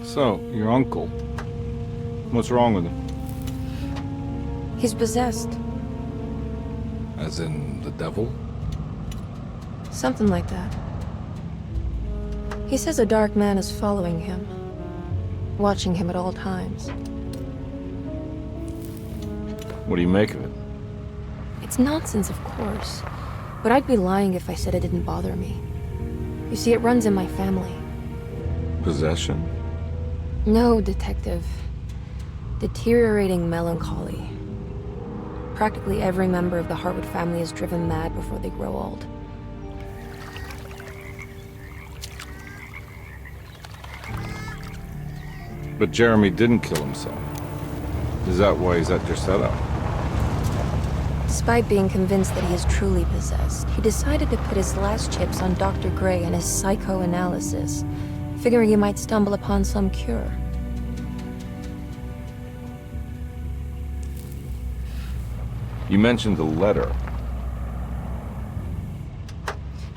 So, your uncle. What's wrong with him? He's possessed. As in the devil? Something like that. He says a dark man is following him, watching him at all times. What do you make of it? It's nonsense, of course, but I'd be lying if I said it didn't bother me. You see, it runs in my family. Possession? No, Detective. Deteriorating melancholy. Practically every member of the Hartwood family is driven mad before they grow old. But Jeremy didn't kill himself. Is that why he's at your setup? Despite being convinced that he is truly possessed, he decided to put his last chips on Dr. Gray and his psychoanalysis, figuring he might stumble upon some cure. You mentioned the letter.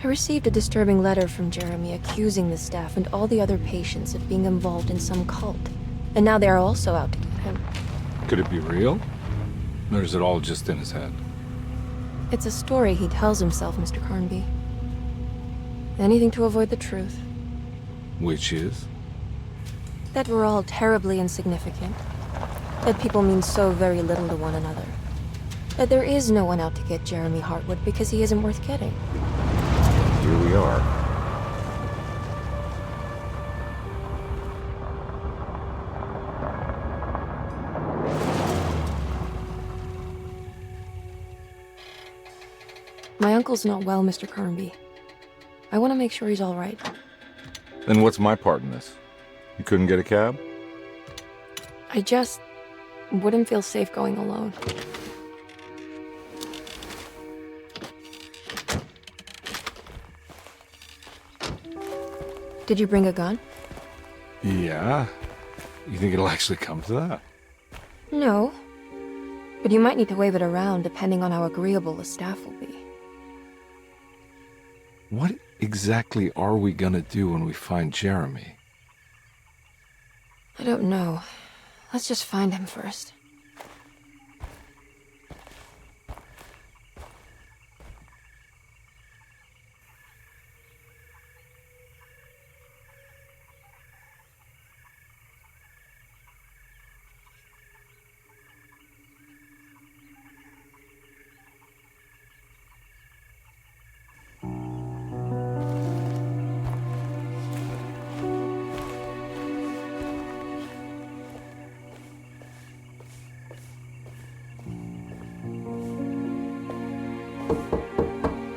I received a disturbing letter from Jeremy accusing the staff and all the other patients of being involved in some cult. And now they are also out to get him. Could it be real? Or is it all just in his head? It's a story he tells himself, Mr. Carnby. Anything to avoid the truth. Which is? That we're all terribly insignificant. That people mean so very little to one another. That there is no one out to get Jeremy Hartwood because he isn't worth getting. Here we are. My uncle's not well, Mr. Carnby. I want to make sure he's all right. Then what's my part in this? You couldn't get a cab? I just wouldn't feel safe going alone. Did you bring a gun? Yeah. You think it'll actually come to that? No. But you might need to wave it around depending on how agreeable the staff will be. What exactly are we gonna do when we find Jeremy? I don't know. Let's just find him first.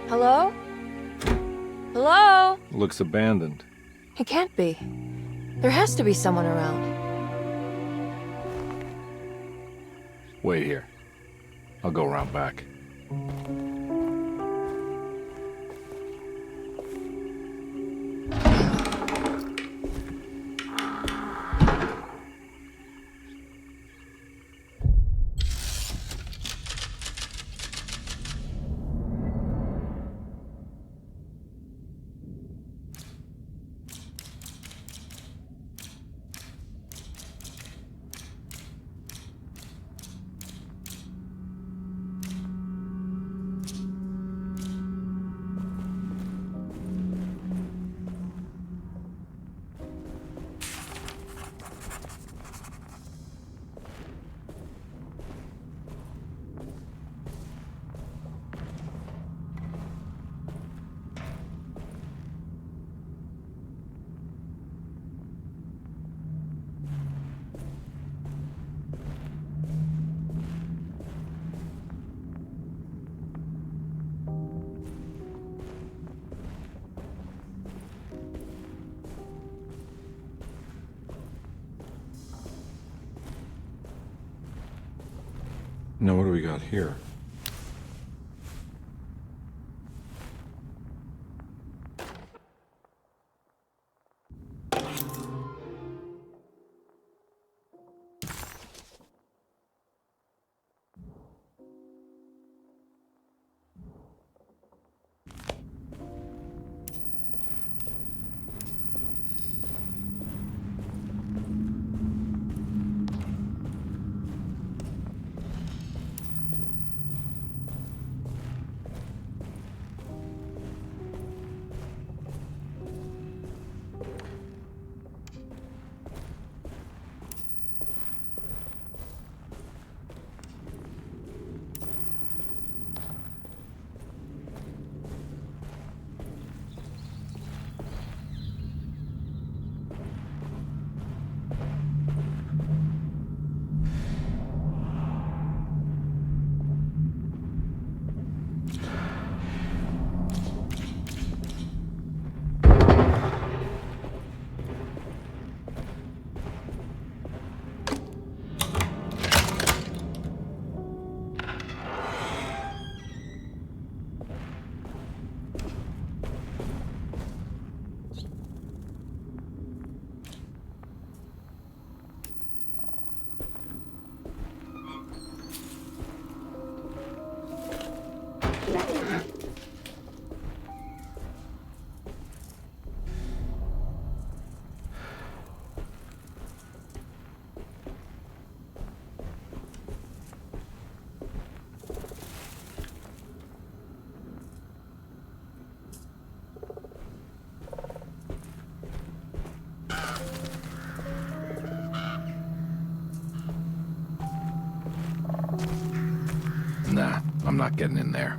Hello? Hello? Looks abandoned. It can't be. There has to be someone around. Wait here. I'll go around back. Now what do we got here? I'm not getting in there.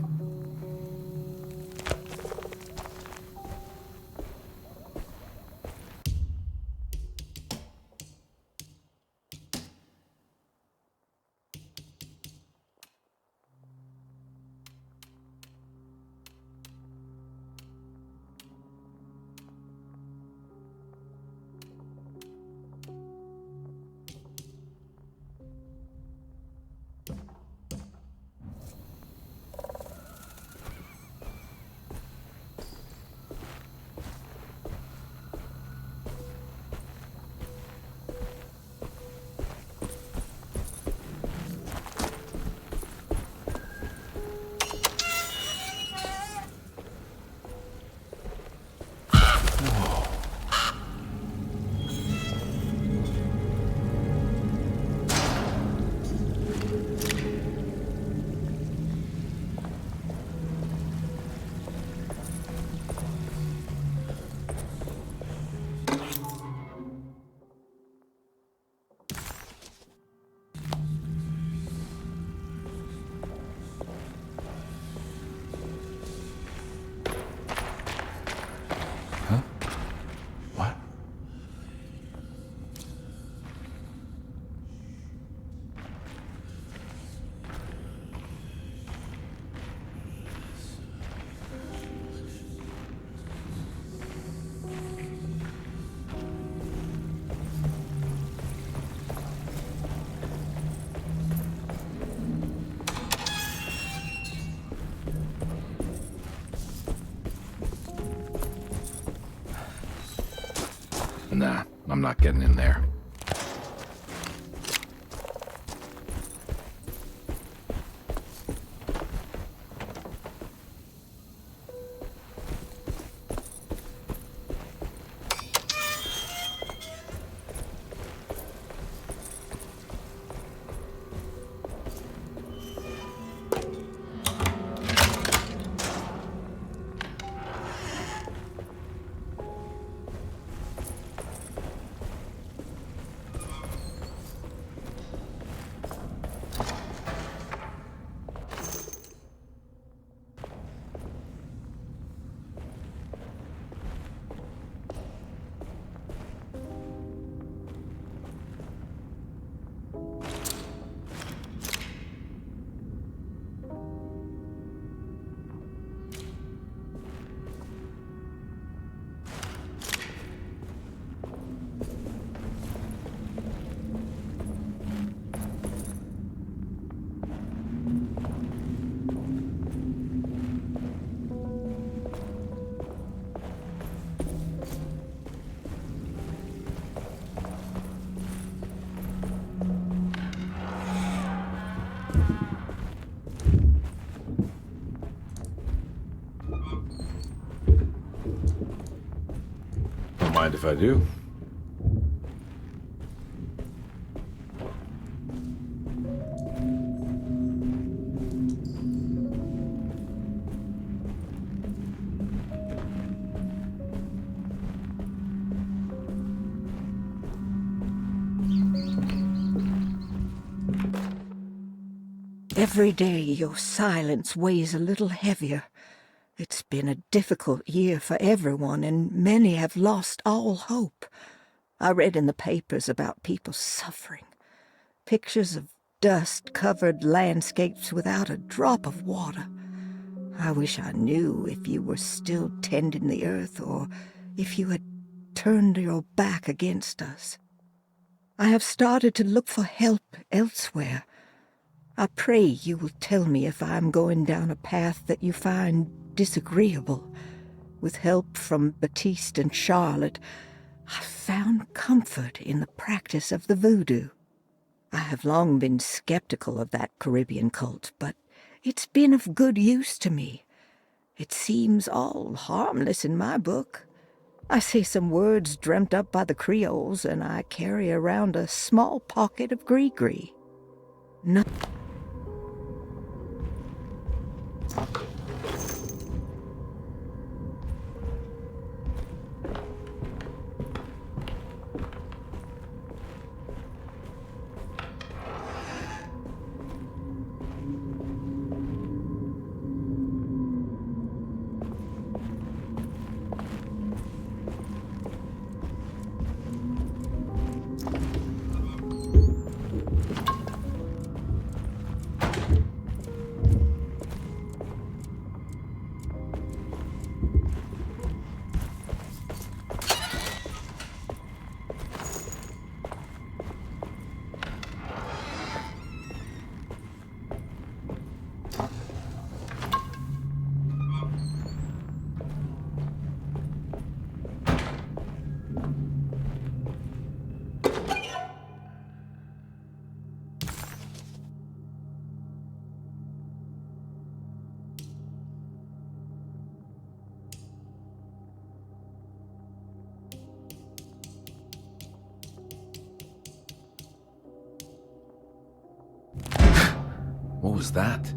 What? Nah, I'm not getting in there. Don't mind if I do. Every day your silence weighs a little heavier. It's been a difficult year for everyone, and many have lost all hope. I read in the papers about people suffering. Pictures of dust-covered landscapes without a drop of water. I wish I knew if you were still tending the earth or if you had turned your back against us. I have started to look for help elsewhere. I pray you will tell me if I am going down a path that you find disagreeable. With help from Baptiste and Charlotte, I found comfort in the practice of the voodoo. I have long been skeptical of that Caribbean cult, but it's been of good use to me. It seems all harmless in my book. I say some words dreamt up by the Creoles, and I carry around a small pocket of gree-gree. No. What was that?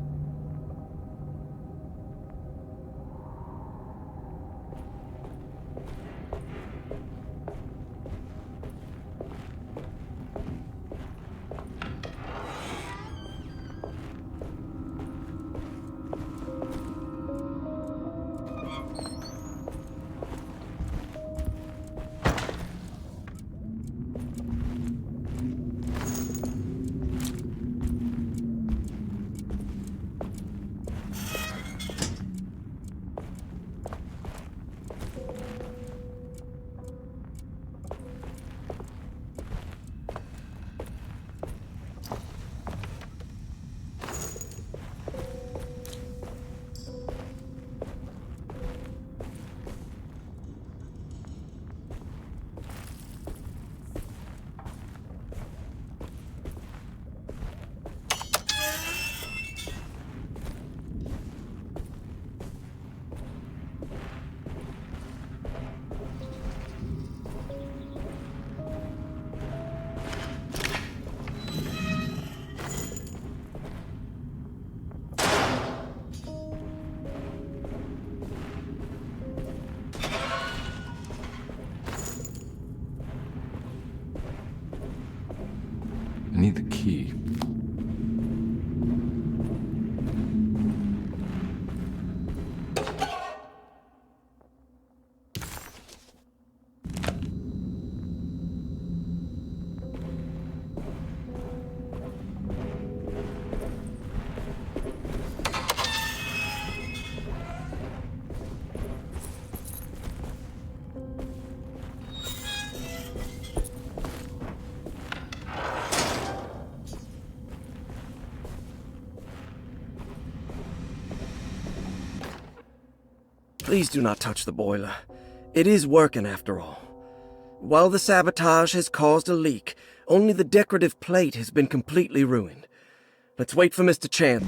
I need the key. Please do not touch the boiler. It is working after all. While the sabotage has caused a leak, only the decorative plate has been completely ruined. Let's wait for Mr. Chan.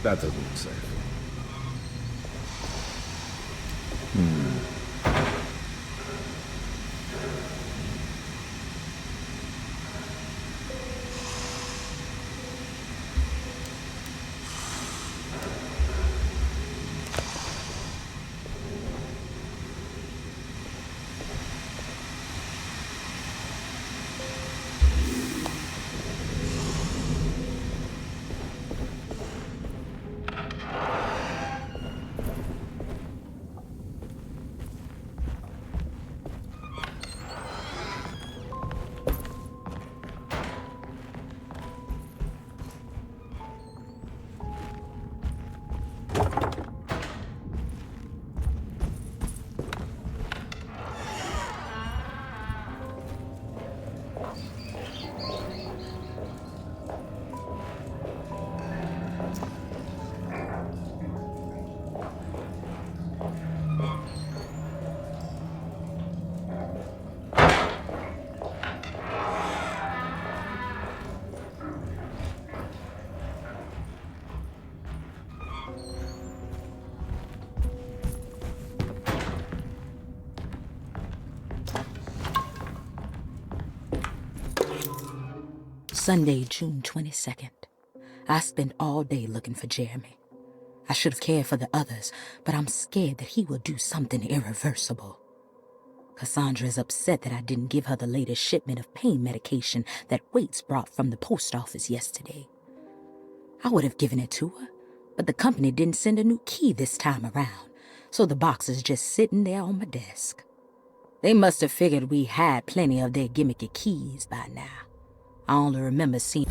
That doesn't look safe. Sunday, June 22nd. I spent all day looking for Jeremy. I should have cared for the others, but I'm scared that he will do something irreversible. Cassandra is upset that I didn't give her the latest shipment of pain medication that Waits brought from the post office yesterday. I would have given it to her, but the company didn't send a new key this time around, so the box is just sitting there on my desk. They must have figured we had plenty of their gimmicky keys by now. I only remember seeing...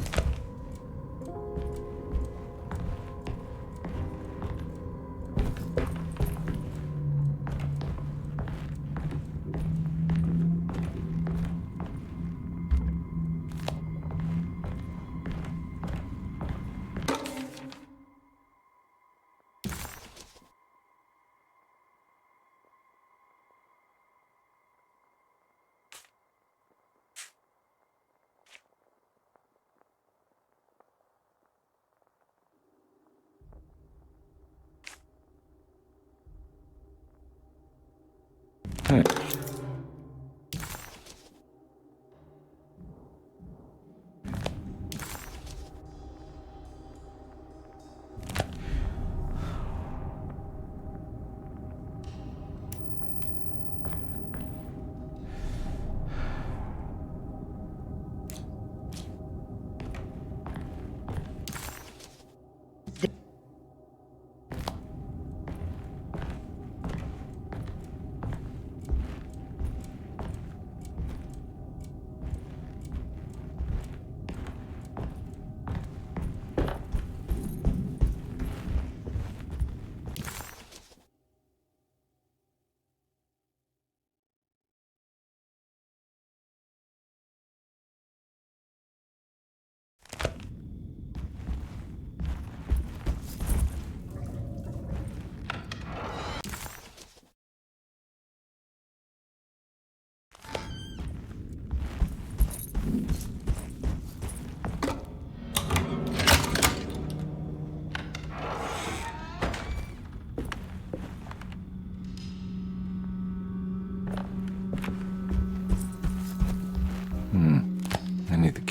Hey.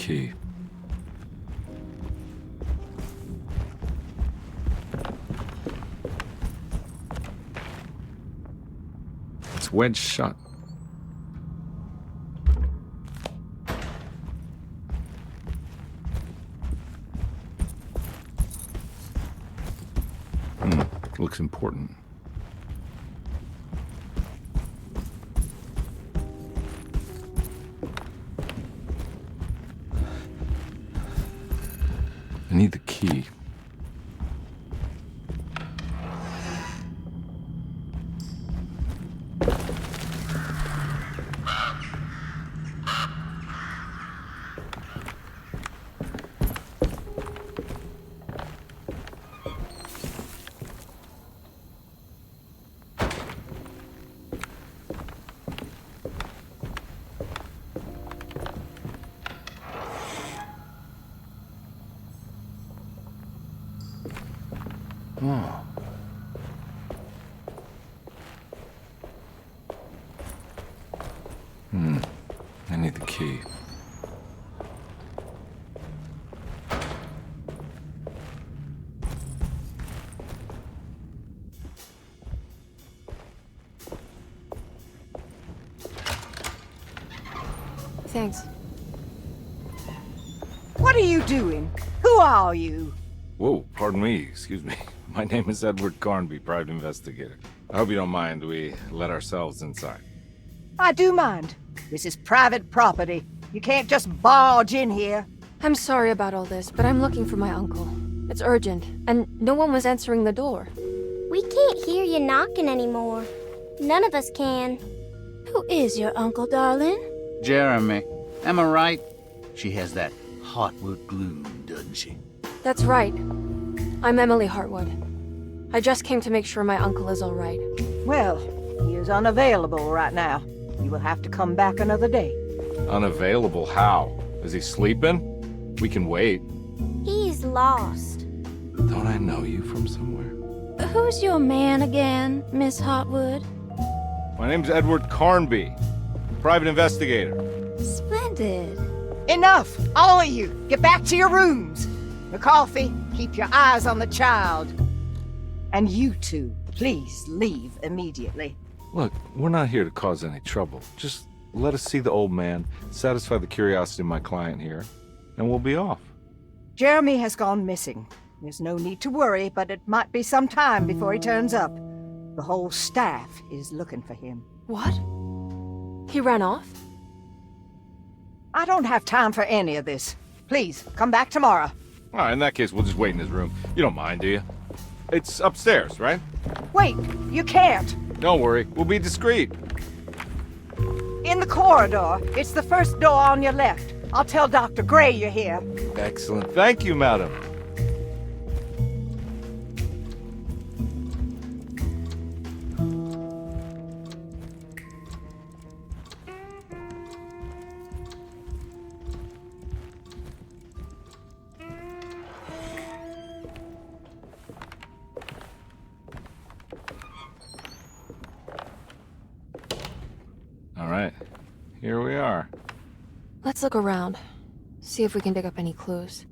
key. It's wedged shut. Looks important. I need the key. Oh. I need the key. Thanks. What are you doing? Who are you? Whoa, pardon me, excuse me. My name is Edward Carnby, private investigator. I hope you don't mind we let ourselves inside. I do mind. This is private property. You can't just barge in here. I'm sorry about all this, but I'm looking for my uncle. It's urgent, and no one was answering the door. We can't hear you knocking anymore. None of us can. Who is your uncle, darling? Jeremy. Am I right? She has that Heartwood gloom, doesn't she? That's right. I'm Emily Hartwood. I just came to make sure my uncle is all right. Well, he is unavailable right now. You will have to come back another day. Unavailable how? Is he sleeping? We can wait. He's lost. Don't I know you from somewhere? Who's your man again, Miss Hartwood? My name's Edward Carnby, private investigator. Splendid. Enough! All of you! Get back to your rooms! McCarthy, keep your eyes on the child. And you two, please leave immediately. Look, we're not here to cause any trouble. Just let us see the old man, satisfy the curiosity of my client here, and we'll be off. Jeremy has gone missing. There's no need to worry, but it might be some time before he turns up. The whole staff is looking for him. What? He ran off? I don't have time for any of this. Please, come back tomorrow. All right, in that case, we'll just wait in his room. You don't mind, do you? It's upstairs, right? Wait, you can't. Don't worry, we'll be discreet. In the corridor. It's the first door on your left. I'll tell Dr. Gray you're here. Excellent. Thank you, madam. All right, here we are. Let's look around. See if we can dig up any clues.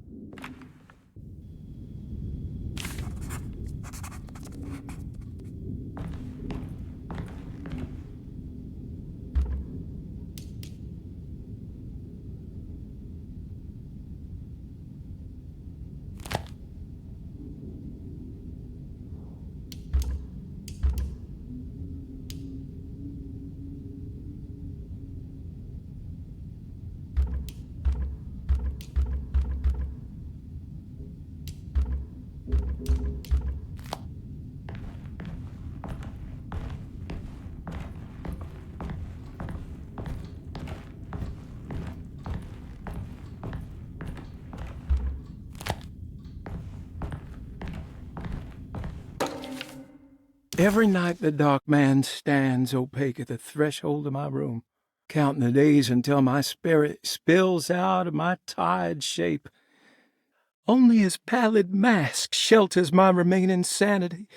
Every night the dark man stands opaque at the threshold of my room, counting the days until my spirit spills out of my tired shape. Only his pallid mask shelters my remaining sanity.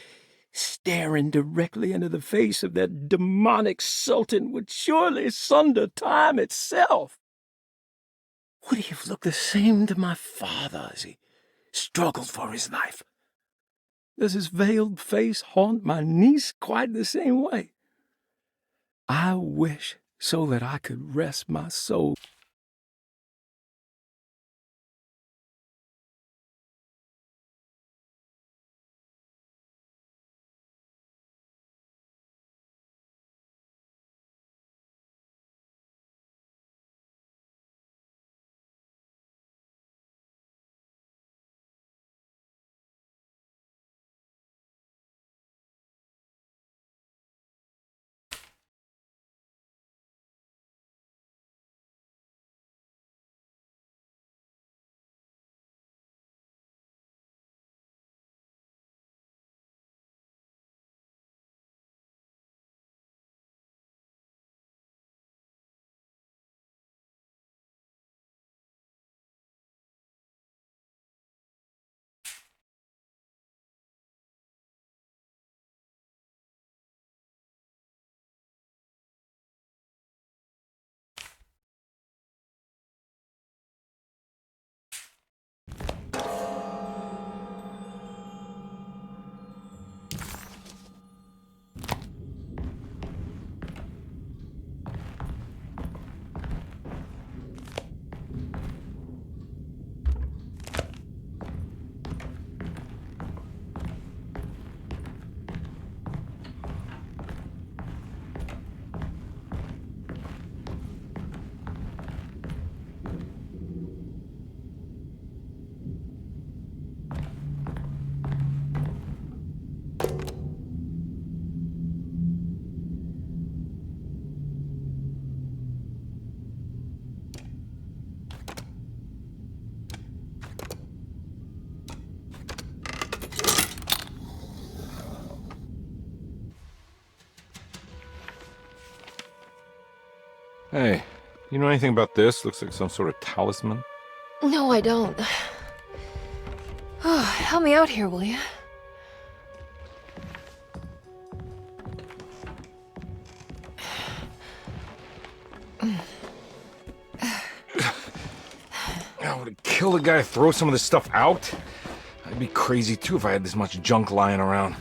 Staring directly into the face of that demonic sultan would surely sunder time itself. would he have looked the same to my father as he struggled for his life? Does his veiled face haunt my niece quite the same way? I wish so that I could rest my soul. Hey, you know anything about this? Looks like some sort of talisman. No, I don't. Oh, help me out here, will you? I would kill the guy to throw some of this stuff out. I'd be crazy too if I had this much junk lying around.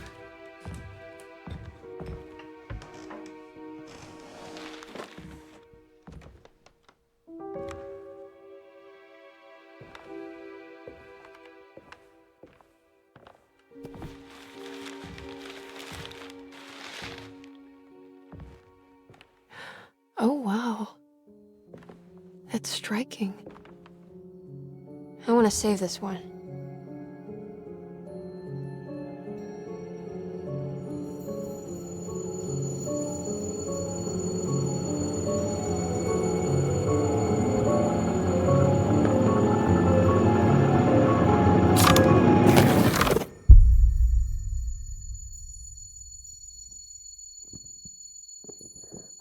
Oh, wow. That's striking. I want to save this one.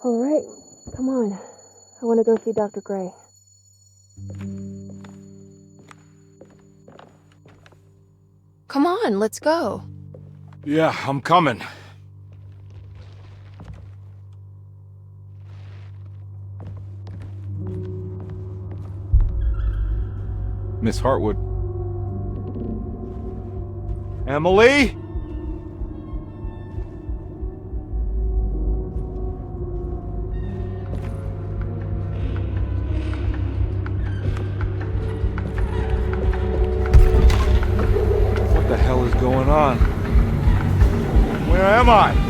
All right, come on. I want to go see Dr. Gray. Come on, let's go. Yeah, I'm coming. Miss Hartwood. Emily? What the hell is going on? Where am I?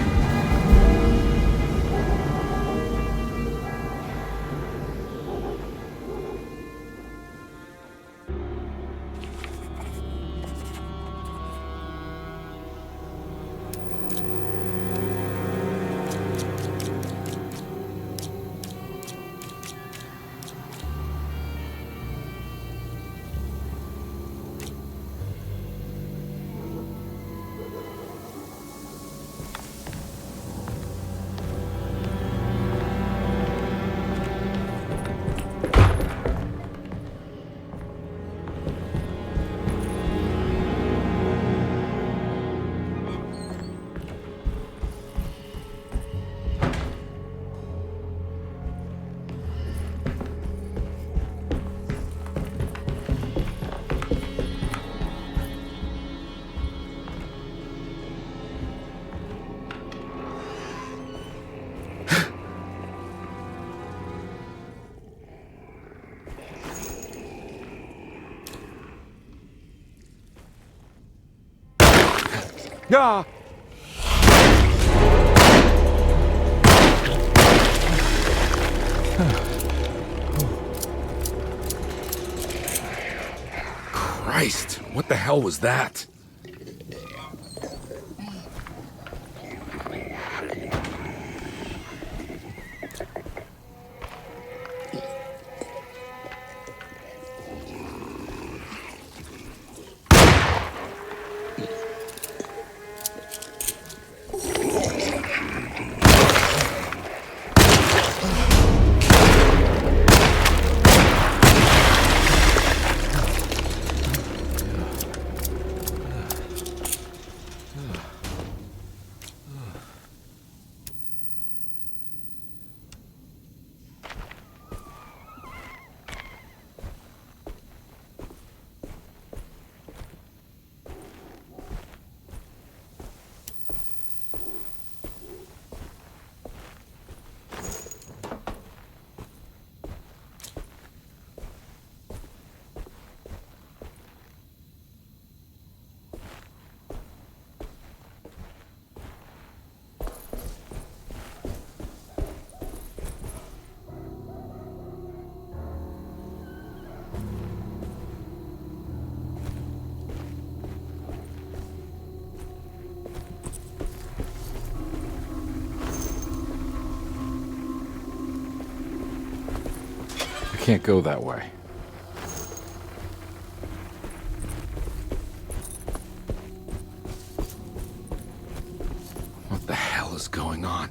Ah! Christ, what the hell was that? I can't go that way. What the hell is going on?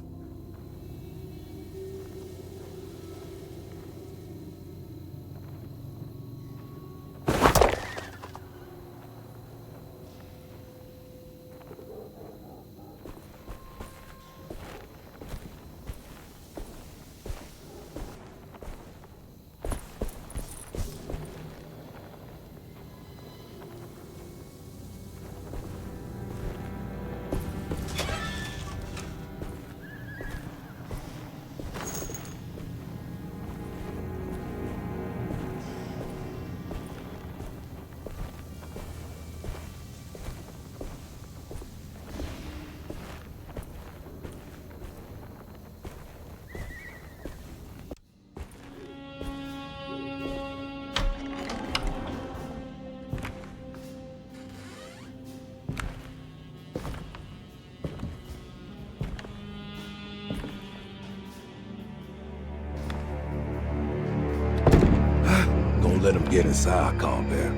Let them get inside, combat.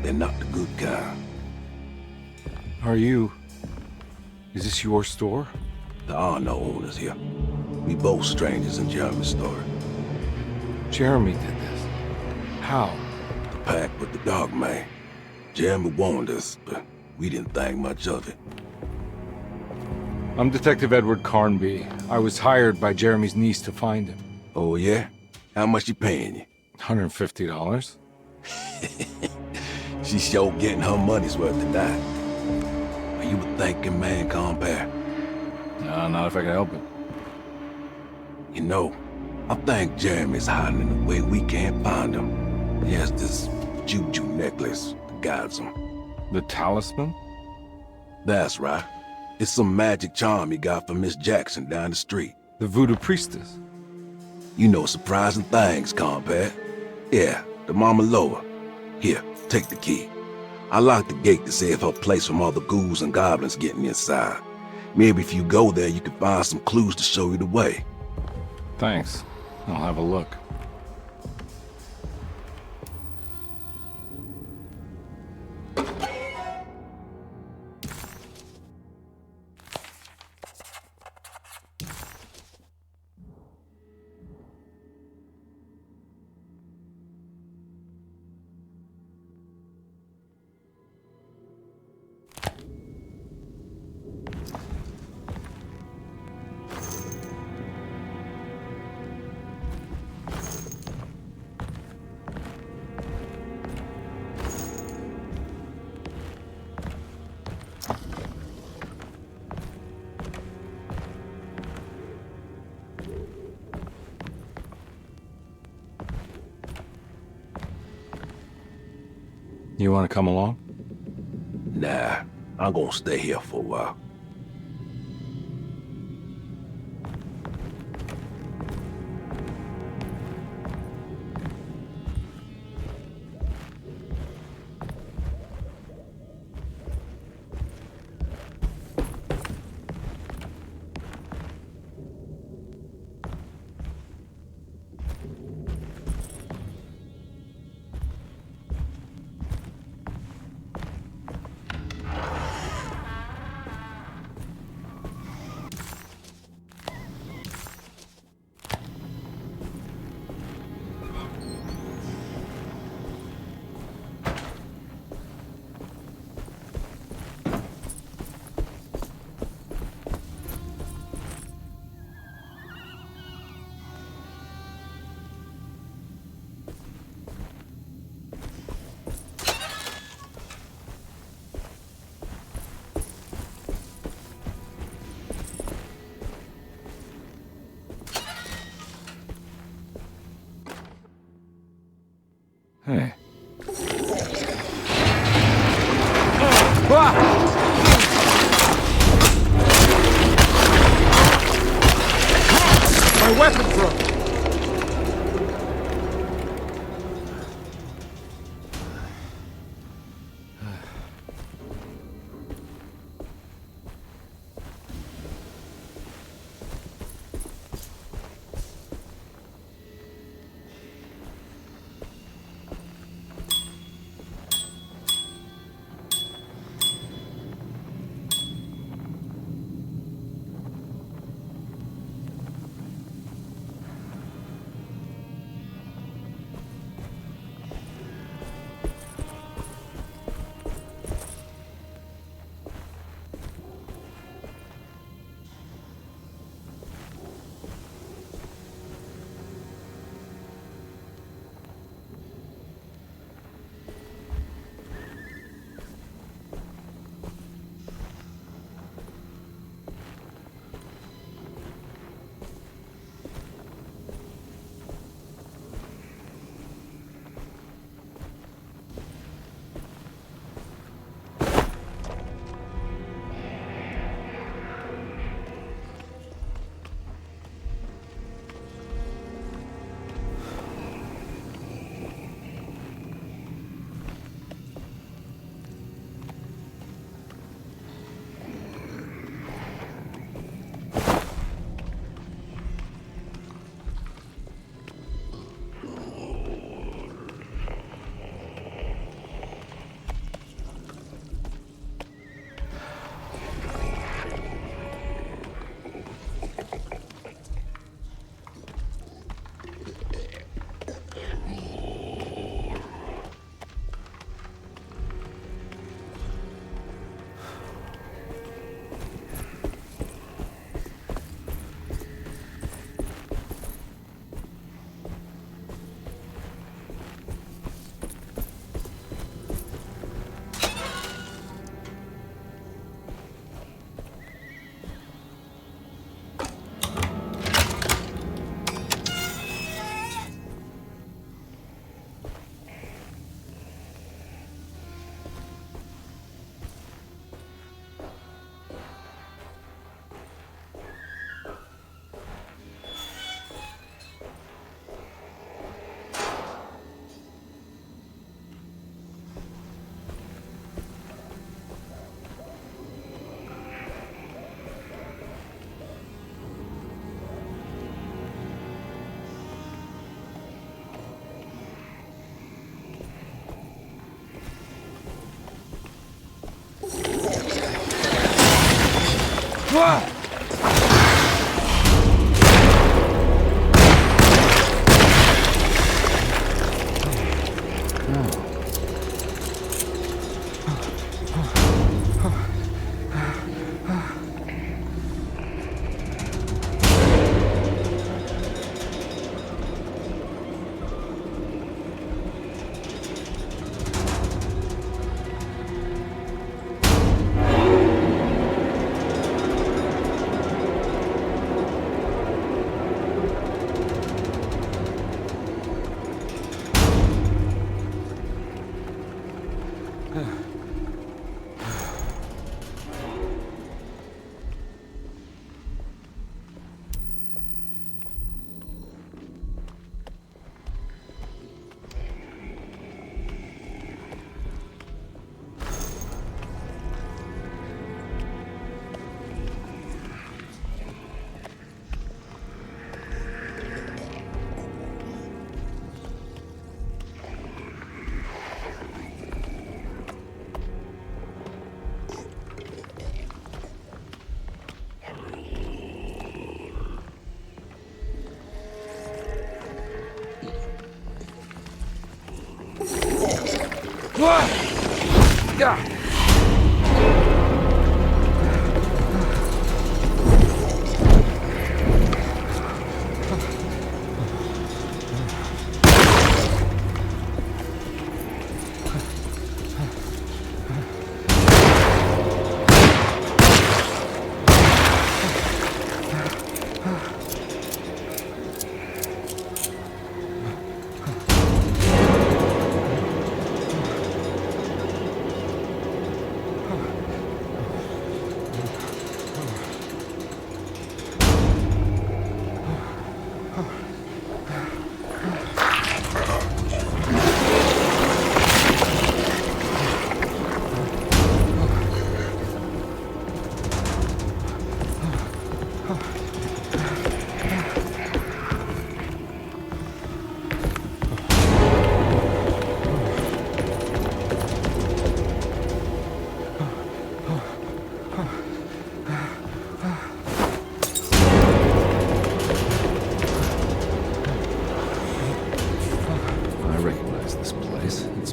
They're not the good kind. Are you... Is this your store? There are no owners here. We both strangers in Jeremy's store. Jeremy did this. How? The pact with the dog man. Jeremy warned us, but we didn't think much of it. I'm Detective Edward Carnby. I was hired by Jeremy's niece to find him. Oh, yeah? How much she paying you? $150. She's sure getting her money's worth tonight. Are you a thinking man, compare? No, not if I can help it. You know, I think Jeremy's hiding in a way we can't find him. He has this juju necklace that guides him. The talisman? That's right. It's some magic charm he got from Miss Jackson down the street. The voodoo priestess? You know surprising things, compare. Yeah, the Mama Loa. Here, take the key. I locked the gate to save her place from all the ghouls and goblins getting inside. Maybe if you go there, you can find some clues to show you the way. Thanks. I'll have a look. You want to come along? Nah, I'm gonna stay here for a while. Hey. My weapon broke!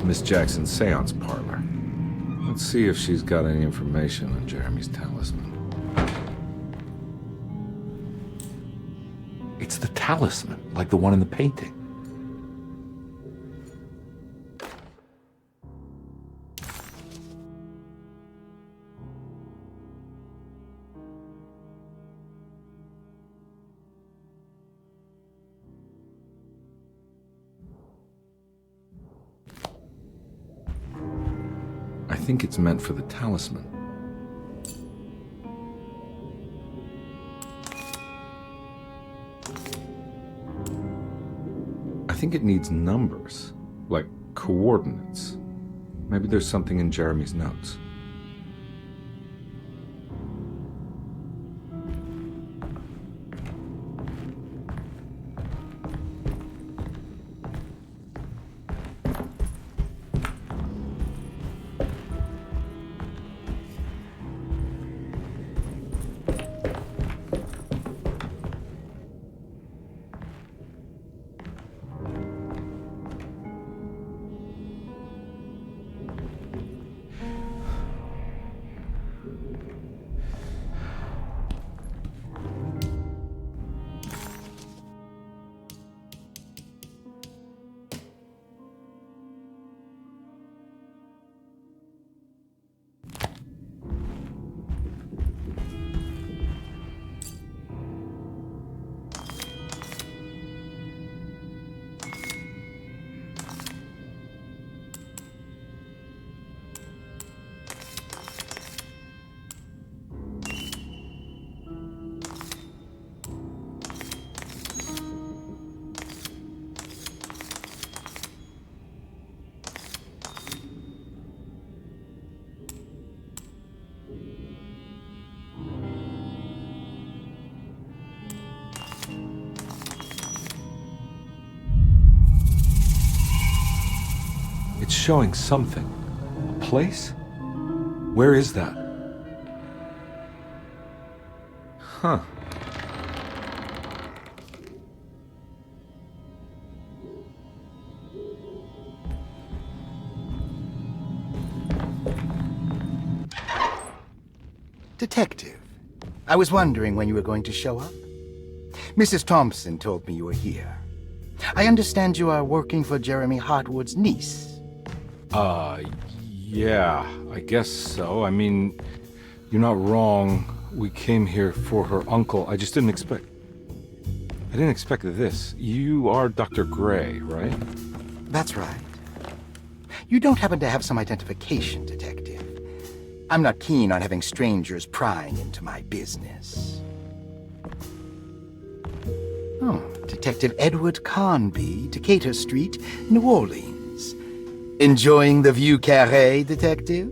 Miss Jackson's seance parlor. Let's see if she's got any information on Jeremy's talisman. It's the talisman, like the one in the painting. I think it's meant for the talisman. I think it needs numbers, like coordinates. Maybe there's something in Jeremy's notes. It's showing something. A place? Where is that? Huh. Detective, I was wondering when you were going to show up. Mrs. Thompson told me you were here. I understand you are working for Jeremy Hartwood's niece. Yeah, I guess so. I mean, you're not wrong. We came here for her uncle. I just didn't expect... I didn't expect this. You are Dr. Gray, right? That's right. You don't happen to have some identification, Detective. I'm not keen on having strangers prying into my business. Oh, Detective Edward Carnby, Decatur Street, New Orleans. Enjoying the Vieux Carré, Detective?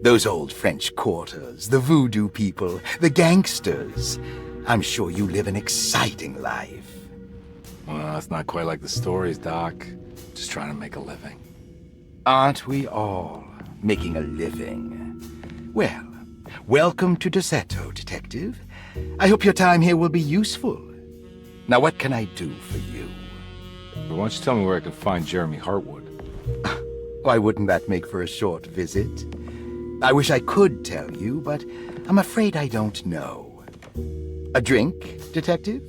Those old French quarters, the voodoo people, the gangsters. I'm sure you live an exciting life. Well, it's not quite like the stories, Doc. Just trying to make a living. Aren't we all making a living? Well, welcome to Deseto, Detective. I hope your time here will be useful. Now, what can I do for you? But why don't you tell me where I can find Jeremy Hartwood? Why wouldn't that make for a short visit? I wish I could tell you, but I'm afraid I don't know. A drink, Detective?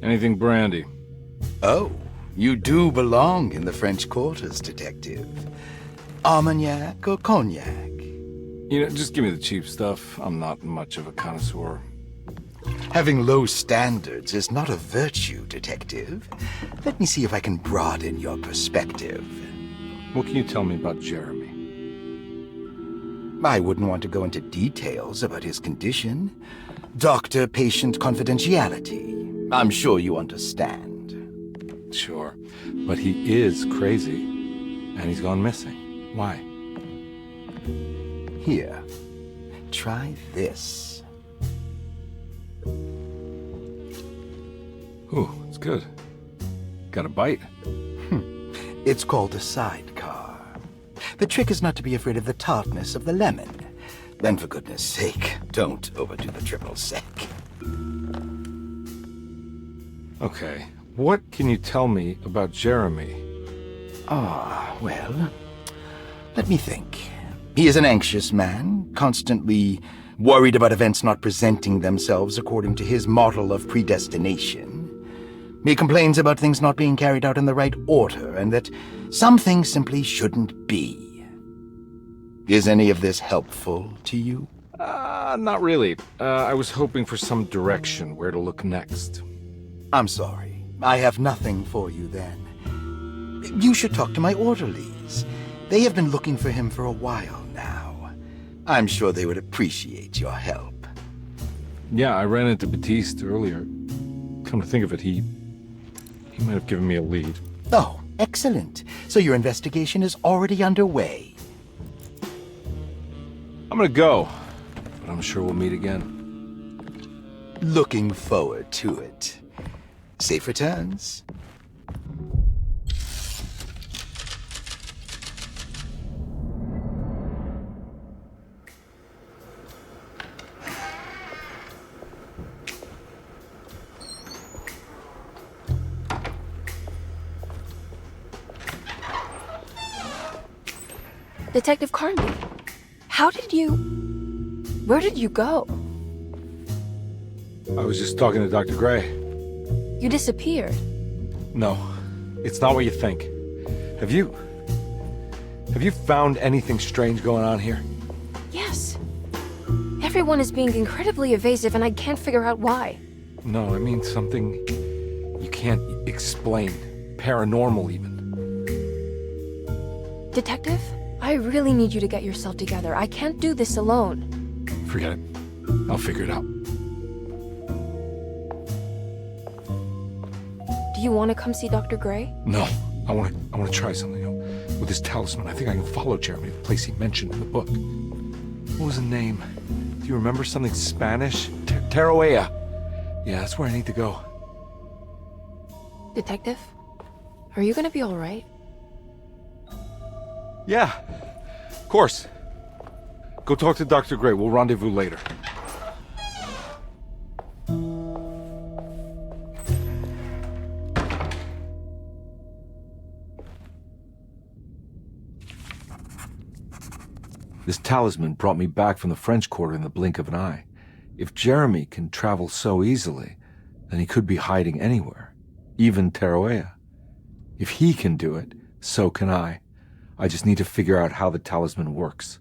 Anything brandy. Oh, you do belong in the French Quarters, Detective. Armagnac or cognac? You know, just give me the cheap stuff. I'm not much of a connoisseur. Having low standards is not a virtue, Detective. Let me see if I can broaden your perspective. What can you tell me about Jeremy? I wouldn't want to go into details about his condition. Doctor-patient confidentiality. I'm sure you understand. Sure, but he is crazy, and he's gone missing. Why? Here, try this. Ooh, it's good. Got a bite? It's called a sidecar. The trick is not to be afraid of the tartness of the lemon. Then, for goodness sake, don't overdo the triple sec. Okay, what can you tell me about Jeremy? Well, let me think. He is an anxious man, constantly worried about events not presenting themselves according to his model of predestination. He complains about things not being carried out in the right order, and that some things simply shouldn't be. Is any of this helpful to you? Not really. I was hoping for some direction where to look next. I'm sorry. I have nothing for you then. You should talk to my orderlies. They have been looking for him for a while now. I'm sure they would appreciate your help. Yeah, I ran into Batiste earlier. Come to think of it, he might have given me a lead. Oh, excellent. So your investigation is already underway. I'm gonna go, but I'm sure we'll meet again. Looking forward to it. Safe returns. Detective Carnby, where did you go? I was just talking to Dr. Gray. You disappeared. No, it's not what you think. Have you found anything strange going on here? Yes. Everyone is being incredibly evasive and I can't figure out why. No, I mean something you can't explain. Paranormal, even. Detective, I really need you to get yourself together. I can't do this alone. Forget it. I'll figure it out. Do you want to come see Dr. Gray? No, I want to try something. With this talisman, I think I can follow Jeremy to the place he mentioned in the book. What was the name? Do you remember something Spanish? Tarawea. Yeah, that's where I need to go. Detective, are you gonna be all right? Yeah, of course. Go talk to Dr. Gray. We'll rendezvous later. This talisman brought me back from the French Quarter in the blink of an eye. If Jeremy can travel so easily, then he could be hiding anywhere, even Tarawea. If he can do it, so can I. I just need to figure out how the talisman works.